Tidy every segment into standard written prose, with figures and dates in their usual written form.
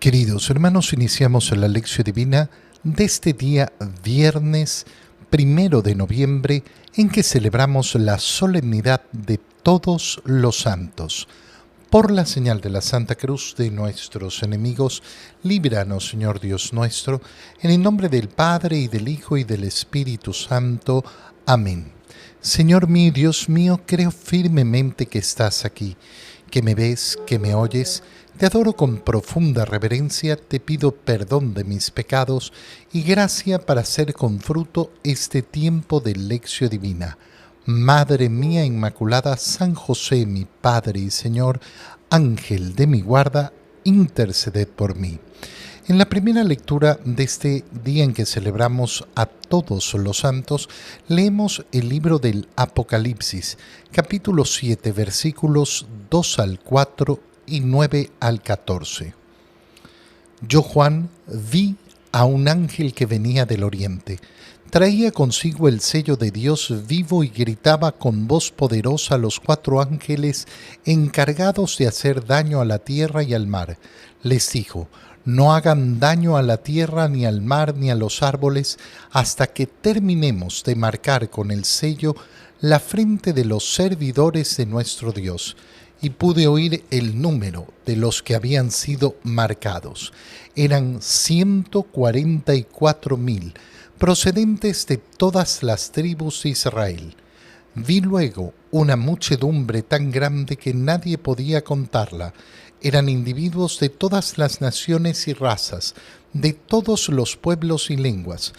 Queridos hermanos, iniciamos la lección divina de este día viernes 1 de noviembre, en que celebramos la solemnidad de todos los santos. Por la señal de la Santa Cruz de nuestros enemigos, líbranos, Señor Dios nuestro, en el nombre del Padre, y del Hijo, y del Espíritu Santo. Amén. Señor mío y Dios mío, creo firmemente que estás aquí, que me ves, que me oyes. Te adoro con profunda reverencia, te pido perdón de mis pecados y gracia para hacer con fruto este tiempo de lección divina. Madre mía Inmaculada, San José, mi Padre y Señor, Ángel de mi guarda, interceded por mí. En la primera lectura de este día en que celebramos a todos los santos, leemos el libro del Apocalipsis, capítulo 7, versículos 2 al 4 y 9 al 14. Yo, Juan, vi a un ángel que venía del oriente. Traía consigo el sello de Dios vivo y gritaba con voz poderosa a los 4 ángeles encargados de hacer daño a la tierra y al mar. Les dijo: no hagan daño a la tierra, ni al mar, ni a los árboles, hasta que terminemos de marcar con el sello la frente de los servidores de nuestro Dios. Y pude oír el número de los que habían sido marcados. Eran 144,000, procedentes de todas las tribus de Israel. Vi luego una muchedumbre tan grande que nadie podía contarla. Eran individuos de todas las naciones y razas, de todos los pueblos y lenguas.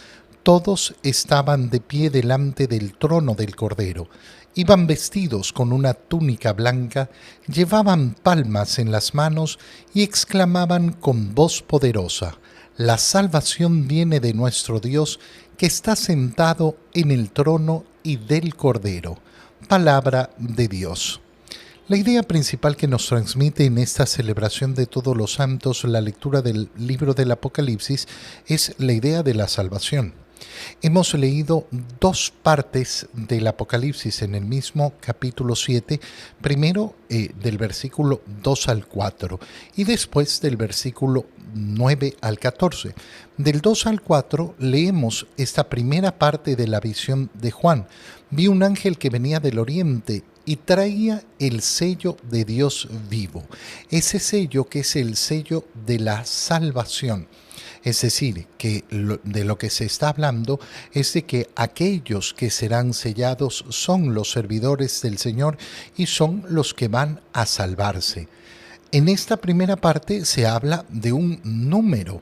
Todos estaban de pie delante del trono del Cordero. Iban vestidos con una túnica blanca, llevaban palmas en las manos y exclamaban con voz poderosa: la salvación viene de nuestro Dios, que está sentado en el trono, y del Cordero. Palabra de Dios. La idea principal que nos transmite en esta celebración de todos los santos la lectura del libro del Apocalipsis es la idea de la salvación. Hemos leído 2 partes del Apocalipsis en el mismo capítulo 7, primero del versículo 2 al 4 y después del versículo 9 al 14. Del 2 al 4 leemos esta primera parte de la visión de Juan. Vi un ángel que venía del oriente y traía el sello de Dios vivo. Ese sello que es el sello de la salvación. Es decir, que de lo que se está hablando es de que aquellos que serán sellados son los servidores del Señor y son los que van a salvarse. En esta primera parte se habla de un número,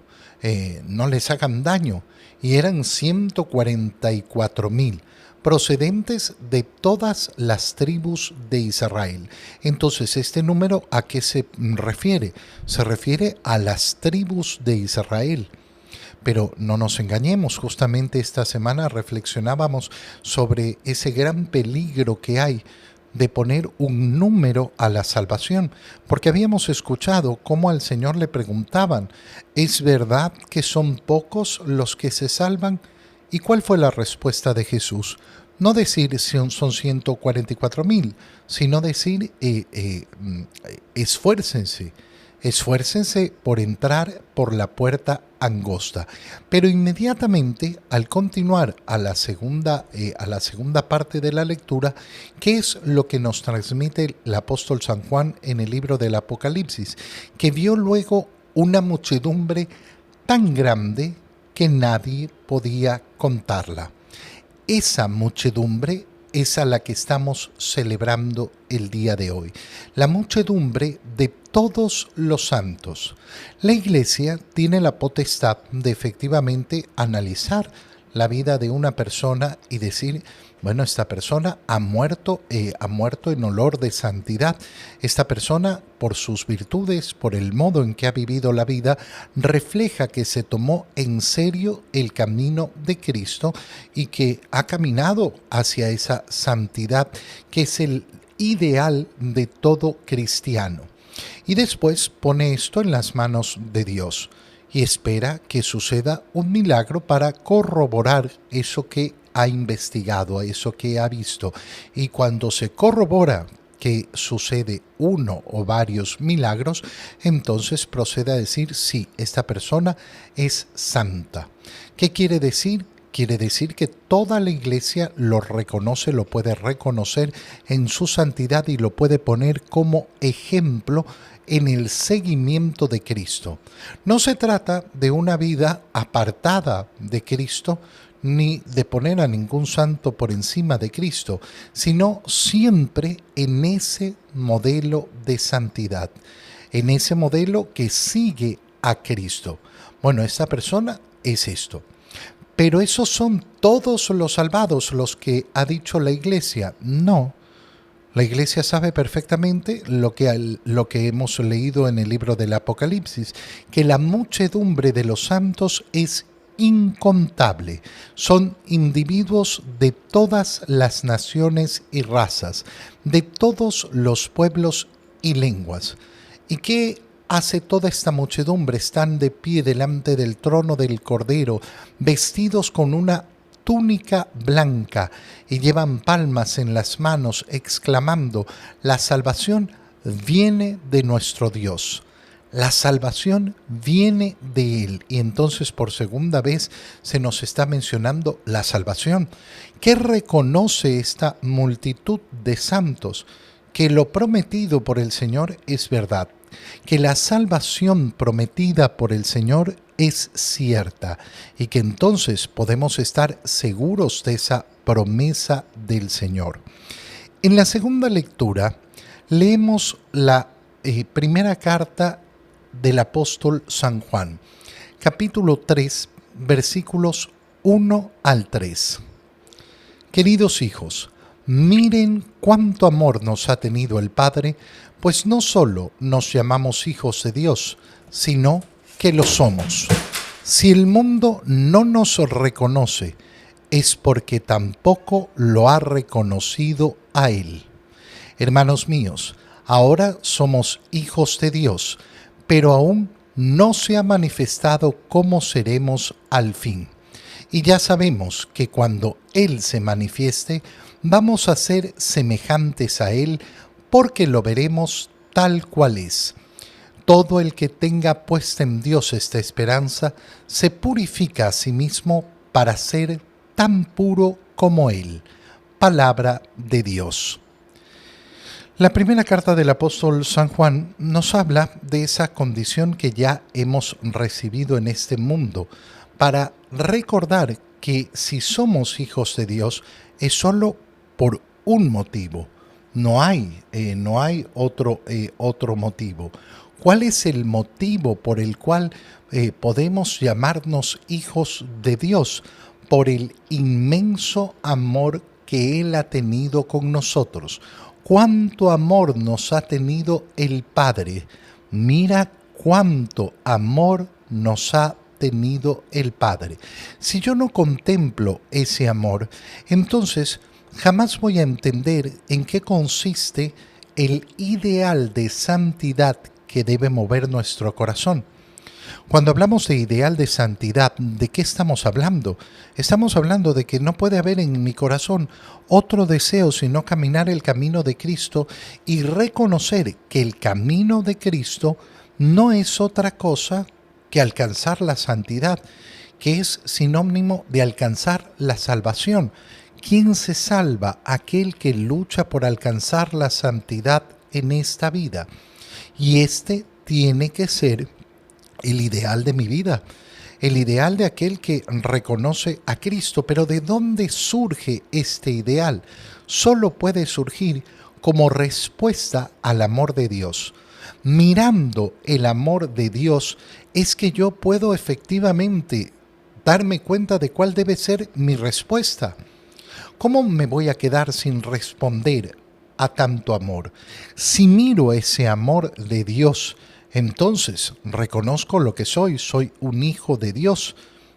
no les hagan daño, y eran 144,000. Procedentes de todas las tribus de Israel. Entonces, ¿este número a qué se refiere? Se refiere a las tribus de Israel. Pero no nos engañemos, justamente esta semana reflexionábamos sobre ese gran peligro que hay de poner un número a la salvación, porque habíamos escuchado cómo al Señor le preguntaban: ¿es verdad que son pocos los que se salvan? ¿Y cuál fue la respuesta de Jesús? No decir son 144,000, sino decir esfuércense por entrar por la puerta angosta. Pero inmediatamente, al continuar a la segunda parte de la lectura, ¿qué es lo que nos transmite el apóstol San Juan en el libro del Apocalipsis? Que vio luego una muchedumbre tan grande que nadie podía contarla. Esa muchedumbre es a la que estamos celebrando el día de hoy. La muchedumbre de todos los santos. La Iglesia tiene la potestad de efectivamente analizar la vida de una persona y decir: bueno, esta persona ha muerto en olor de santidad. Esta persona, por sus virtudes, por el modo en que ha vivido la vida, refleja que se tomó en serio el camino de Cristo y que ha caminado hacia esa santidad que es el ideal de todo cristiano. Y después pone esto en las manos de Dios y espera que suceda un milagro para corroborar eso que ha investigado, eso que ha visto. Y cuando se corrobora que sucede uno o varios milagros, entonces procede a decir, sí, esta persona es santa. ¿Qué quiere decir? Quiere decir que toda la iglesia lo reconoce, lo puede reconocer en su santidad y lo puede poner como ejemplo en el seguimiento de Cristo. No se trata de una vida apartada de Cristo, ni de poner a ningún santo por encima de Cristo, sino siempre en ese modelo de santidad, en ese modelo que sigue a Cristo. Bueno, esta persona es esto. Pero esos son todos los salvados, los que ha dicho la iglesia. No, la iglesia sabe perfectamente lo que hemos leído en el libro del Apocalipsis, que la muchedumbre de los santos es incontable. Son individuos de todas las naciones y razas, de todos los pueblos y lenguas. ¿Y qué hace toda esta muchedumbre? Están de pie delante del trono del Cordero, vestidos con una túnica blanca y llevan palmas en las manos, exclamando: la salvación viene de nuestro Dios. La salvación viene de Él. Y entonces por segunda vez se nos está mencionando la salvación. ¿Qué reconoce esta multitud de santos? Que lo prometido por el Señor es verdad, que la salvación prometida por el Señor es cierta y que entonces podemos estar seguros de esa promesa del Señor. En la segunda lectura leemos la primera carta del apóstol San Juan, capítulo 3, versículos 1 al 3. Queridos hijos, miren cuánto amor nos ha tenido el Padre, pues no solo nos llamamos hijos de Dios, sino que lo somos. Si el mundo no nos reconoce, es porque tampoco lo ha reconocido a Él. Hermanos míos, ahora somos hijos de Dios, pero aún no se ha manifestado cómo seremos al fin. Y ya sabemos que cuando Él se manifieste, vamos a ser semejantes a Él, porque lo veremos tal cual es. Todo el que tenga puesta en Dios esta esperanza, se purifica a sí mismo para ser tan puro como Él. Palabra de Dios. La primera carta del apóstol San Juan nos habla de esa condición que ya hemos recibido en este mundo, para recordar que si somos hijos de Dios es solo por un motivo. No hay otro motivo. ¿Cuál es el motivo por el cual podemos llamarnos hijos de Dios? Por el inmenso amor que Él ha tenido con nosotros. ¿Cuánto amor nos ha tenido el Padre? Mira cuánto amor nos ha tenido el Padre. Si yo no contemplo ese amor, entonces jamás voy a entender en qué consiste el ideal de santidad que debe mover nuestro corazón. Cuando hablamos de ideal de santidad, ¿de qué estamos hablando? Estamos hablando de que no puede haber en mi corazón otro deseo sino caminar el camino de Cristo y reconocer que el camino de Cristo no es otra cosa que alcanzar la santidad, que es sinónimo de alcanzar la salvación. ¿Quién se salva? Aquel que lucha por alcanzar la santidad en esta vida. Y este tiene que ser el ideal de mi vida, el ideal de aquel que reconoce a Cristo. Pero ¿de dónde surge este ideal? Solo puede surgir como respuesta al amor de Dios. Mirando el amor de Dios es que yo puedo efectivamente darme cuenta de cuál debe ser mi respuesta. ¿Cómo me voy a quedar sin responder a tanto amor? Si miro ese amor de Dios, entonces reconozco lo que soy un hijo de Dios.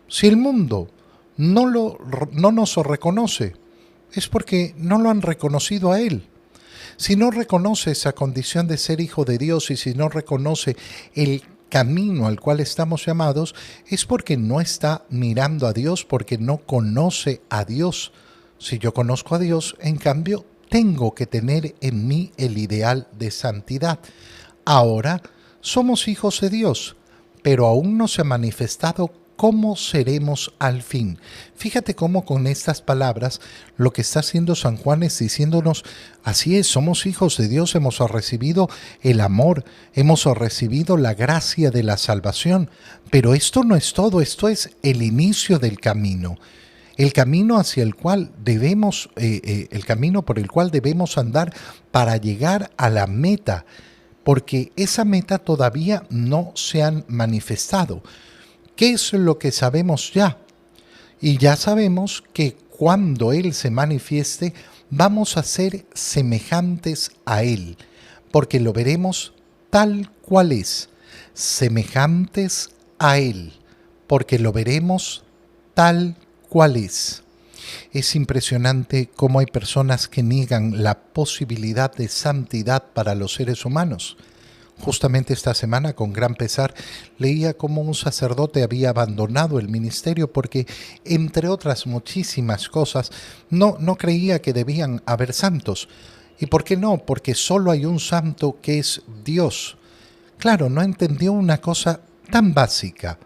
Si el mundo no nos reconoce, es porque no lo han reconocido a Él. Si no reconoce esa condición de ser hijo de Dios y si no reconoce el camino al cual estamos llamados, es porque no está mirando a Dios, porque no conoce a Dios. Si yo conozco a Dios, en cambio, tengo que tener en mí el ideal de santidad. Ahora somos hijos de Dios, pero aún no se ha manifestado cómo seremos al fin. Fíjate cómo con estas palabras lo que está haciendo San Juan es diciéndonos, así es, somos hijos de Dios, hemos recibido el amor, hemos recibido la gracia de la salvación, pero esto no es todo, esto es el inicio del camino. El camino hacia el cual debemos, el camino por el cual debemos andar para llegar a la meta, porque esa meta todavía no se han manifestado. ¿Qué es lo que sabemos ya? Y ya sabemos que cuando Él se manifieste, vamos a ser semejantes a Él, porque lo veremos tal cual es, semejantes a Él, porque lo veremos tal cual es. Es impresionante cómo hay personas que niegan la posibilidad de santidad para los seres humanos. Justamente esta semana, con gran pesar, leía cómo un sacerdote había abandonado el ministerio porque, entre otras muchísimas cosas, no creía que debían haber santos. ¿Y por qué no? Porque solo hay un santo que es Dios. Claro, no entendió una cosa tan básica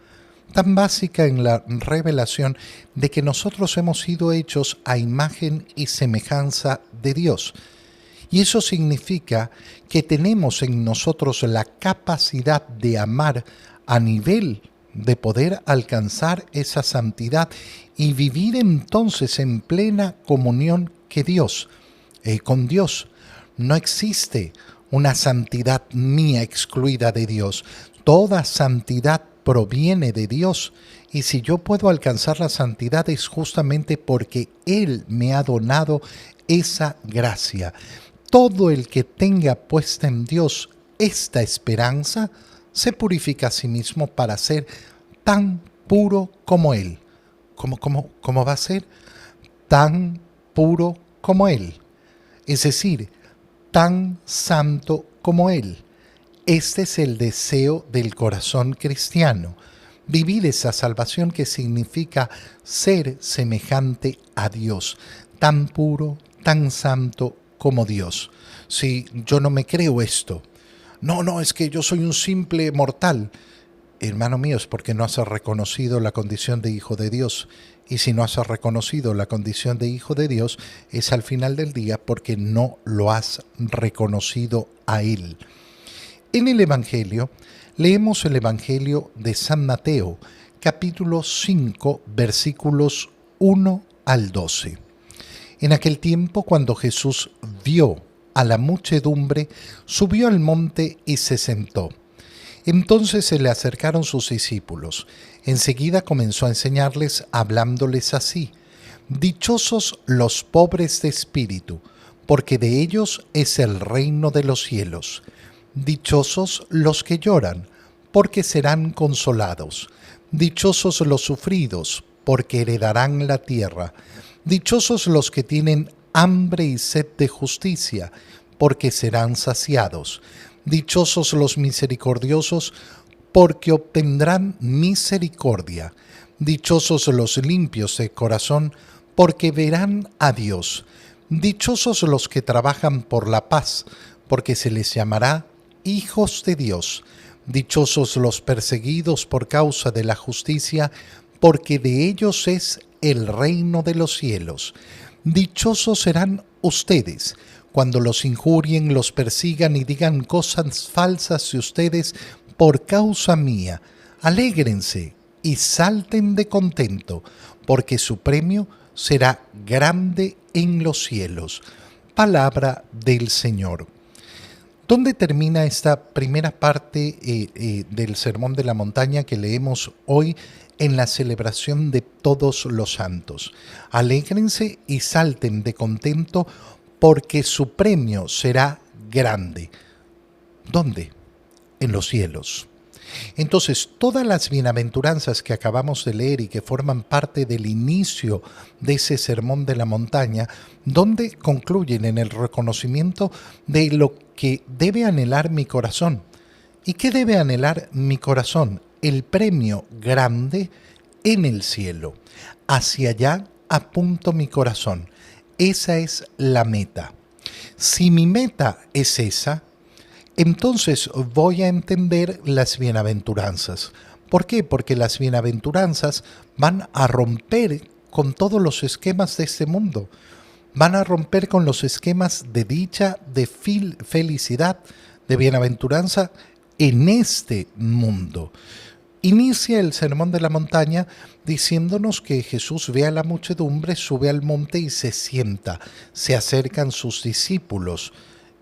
en la revelación de que nosotros hemos sido hechos a imagen y semejanza de Dios. Y eso significa que tenemos en nosotros la capacidad de amar a nivel de poder alcanzar esa santidad y vivir entonces en plena comunión con Dios. No existe una santidad mía excluida de Dios. Toda santidad proviene de Dios. Y si yo puedo alcanzar la santidad es justamente porque Él me ha donado esa gracia. Todo el que tenga puesta en Dios esta esperanza se purifica a sí mismo para ser tan puro como Él. ¿Cómo va a ser? Tan puro como Él. Es decir, tan santo como Él. Este es el deseo del corazón cristiano. Vivir esa salvación que significa ser semejante a Dios. Tan puro, tan santo como Dios. Si yo no me creo esto, no, es que yo soy un simple mortal. Hermano mío, es porque no has reconocido la condición de hijo de Dios. Y si no has reconocido la condición de hijo de Dios, es al final del día porque no lo has reconocido a Él. En el Evangelio, leemos el Evangelio de San Mateo, capítulo 5, versículos 1 al 12. En aquel tiempo, cuando Jesús vio a la muchedumbre, subió al monte y se sentó. Entonces se le acercaron sus discípulos. Enseguida comenzó a enseñarles, hablándoles así: Dichosos los pobres de espíritu, porque de ellos es el reino de los cielos. Dichosos los que lloran, porque serán consolados. Dichosos los sufridos, porque heredarán la tierra. Dichosos los que tienen hambre y sed de justicia, porque serán saciados. Dichosos los misericordiosos, porque obtendrán misericordia. Dichosos los limpios de corazón, porque verán a Dios. Dichosos los que trabajan por la paz, porque se les llamará hijos de Dios. Dichosos los perseguidos por causa de la justicia, porque de ellos es el reino de los cielos. Dichosos serán ustedes cuando los injurien, los persigan y digan cosas falsas de ustedes por causa mía. Alégrense y salten de contento, porque su premio será grande en los cielos. Palabra del Señor. ¿Dónde termina esta primera parte del Sermón de la Montaña que leemos hoy en la celebración de todos los santos? Alégrense y salten de contento porque su premio será grande. ¿Dónde? En los cielos. Entonces, todas las bienaventuranzas que acabamos de leer y que forman parte del inicio de ese Sermón de la Montaña, donde concluyen en el reconocimiento de lo que debe anhelar mi corazón. ¿Y qué debe anhelar mi corazón? El premio grande en el cielo. Hacia allá apunto mi corazón. Esa es la meta. Si mi meta es esa, entonces voy a entender las bienaventuranzas. ¿Por qué? Porque las bienaventuranzas van a romper con todos los esquemas de este mundo. Van a romper con los esquemas de dicha, de felicidad, de bienaventuranza en este mundo. Inicia el Sermón de la Montaña diciéndonos que Jesús ve a la muchedumbre, sube al monte y se sienta. Se acercan sus discípulos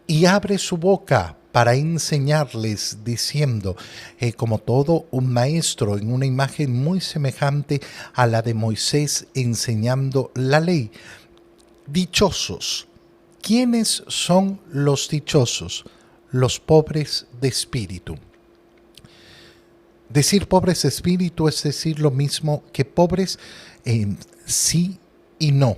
y abre su boca para enseñarles, diciendo, como todo un maestro, en una imagen muy semejante a la de Moisés enseñando la ley. Dichosos. ¿Quiénes son los dichosos? Los pobres de espíritu. Decir pobres de espíritu es decir lo mismo que pobres en sí y no.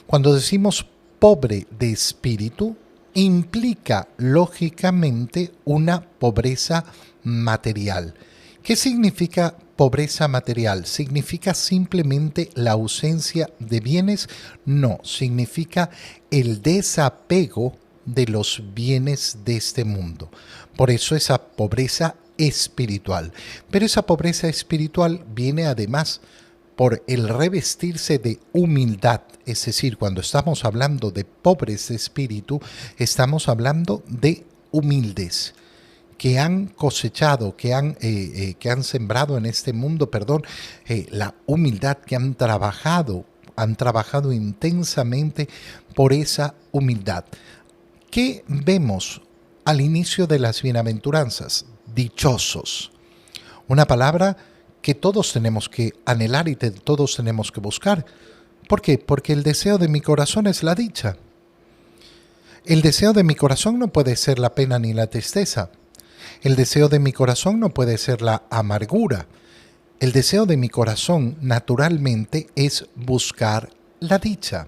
Cuando decimos pobre de espíritu, implica lógicamente una pobreza material. ¿Qué significa pobreza material? ¿Significa simplemente la ausencia de bienes? No, significa el desapego de los bienes de este mundo. Por eso esa pobreza espiritual. Pero esa pobreza espiritual viene además por el revestirse de humildad. Es decir, cuando estamos hablando de pobres de espíritu, estamos hablando de humildes que han cosechado, que han sembrado en este mundo, la humildad, que han trabajado intensamente por esa humildad. ¿Qué vemos al inicio de las bienaventuranzas? Dichosos. Una palabra que todos tenemos que anhelar y todos tenemos que buscar. ¿Por qué? Porque el deseo de mi corazón es la dicha. El deseo de mi corazón no puede ser la pena ni la tristeza. El deseo de mi corazón no puede ser la amargura. El deseo de mi corazón, naturalmente, es buscar la dicha.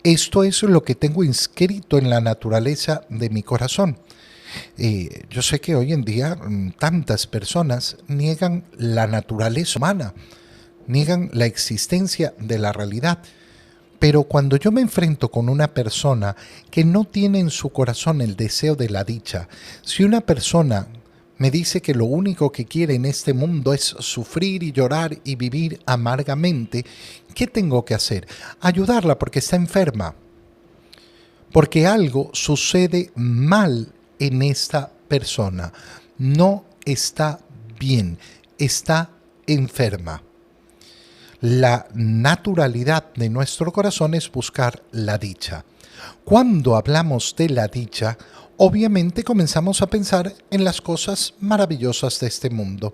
Esto es lo que tengo inscrito en la naturaleza de mi corazón. Yo sé que hoy en día tantas personas niegan la naturaleza humana, niegan la existencia de la realidad. Pero cuando yo me enfrento con una persona que no tiene en su corazón el deseo de la dicha, si una persona me dice que lo único que quiere en este mundo es sufrir y llorar y vivir amargamente, ¿qué tengo que hacer? Ayudarla porque está enferma, porque algo sucede mal en esta persona, no está bien, está enferma. La naturalidad de nuestro corazón es buscar la dicha. Cuando hablamos de la dicha, obviamente comenzamos a pensar en las cosas maravillosas de este mundo,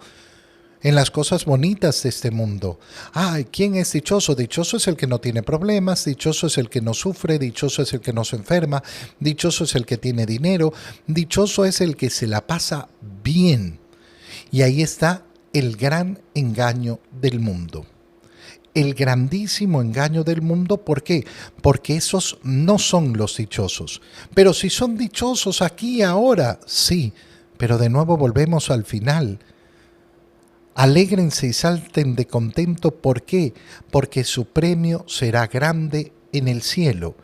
en las cosas bonitas de este mundo. Ay, ¿quién es dichoso? Dichoso es el que no tiene problemas, dichoso es el que no sufre, dichoso es el que no se enferma, dichoso es el que tiene dinero, dichoso es el que se la pasa bien. Y ahí está el gran engaño del mundo. El grandísimo engaño del mundo. ¿Por qué? Porque esos no son los dichosos. Pero si son dichosos aquí y ahora, sí, pero de nuevo volvemos al final. Alégrense y salten de contento. ¿Por qué? Porque su premio será grande en el cielo.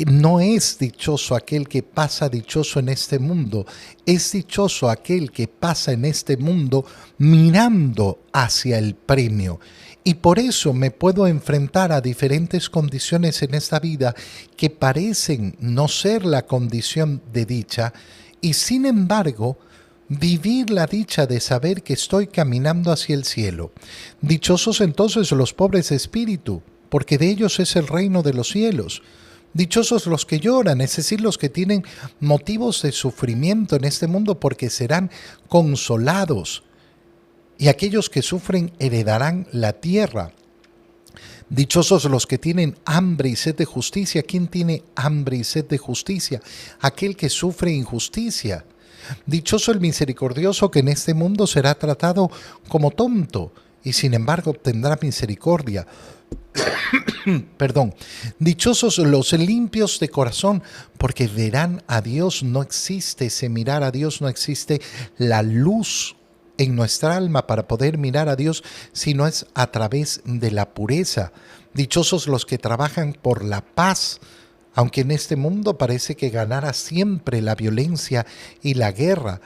No es dichoso aquel que pasa dichoso en este mundo, es dichoso aquel que pasa en este mundo mirando hacia el premio. Y por eso me puedo enfrentar a diferentes condiciones en esta vida que parecen no ser la condición de dicha, y sin embargo vivir la dicha de saber que estoy caminando hacia el cielo. Dichosos entonces los pobres de espíritu, porque de ellos es el reino de los cielos. Dichosos los que lloran, es decir, los que tienen motivos de sufrimiento en este mundo, porque serán consolados. Y aquellos que sufren heredarán la tierra. Dichosos los que tienen hambre y sed de justicia. ¿Quién tiene hambre y sed de justicia? Aquel que sufre injusticia. Dichoso el misericordioso, que en este mundo será tratado como tonto y sin embargo obtendrá misericordia. Perdón. Dichosos los limpios de corazón, porque verán a Dios. No existe ese mirar a Dios, no existe la luz en nuestra alma para poder mirar a Dios, sino es a través de la pureza. Dichosos los que trabajan por la paz. Aunque en este mundo parece que ganara siempre la violencia y la guerra,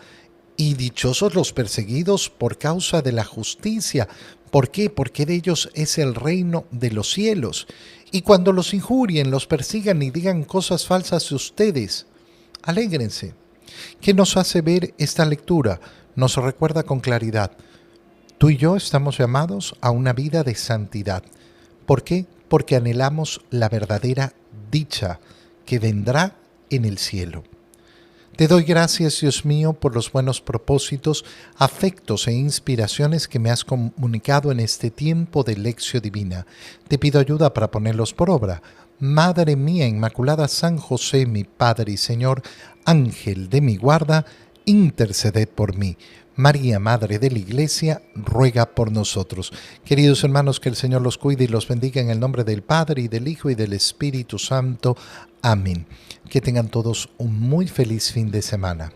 y dichosos los perseguidos por causa de la justicia. ¿Por qué? Porque de ellos es el reino de los cielos. Y cuando los injurien, los persigan y digan cosas falsas de ustedes, alégrense. ¿Qué nos hace ver esta lectura? Nos recuerda con claridad. Tú y yo estamos llamados a una vida de santidad. ¿Por qué? Porque anhelamos la verdadera dicha que vendrá en el cielo. Te doy gracias, Dios mío, por los buenos propósitos, afectos e inspiraciones que me has comunicado en este tiempo de lección divina. Te pido ayuda para ponerlos por obra. Madre mía Inmaculada, San José, mi Padre y Señor, Ángel de mi guarda, interceded por mí. María, Madre de la Iglesia, ruega por nosotros. Queridos hermanos, que el Señor los cuide y los bendiga en el nombre del Padre, y del Hijo, y del Espíritu Santo. Amén. Que tengan todos un muy feliz fin de semana.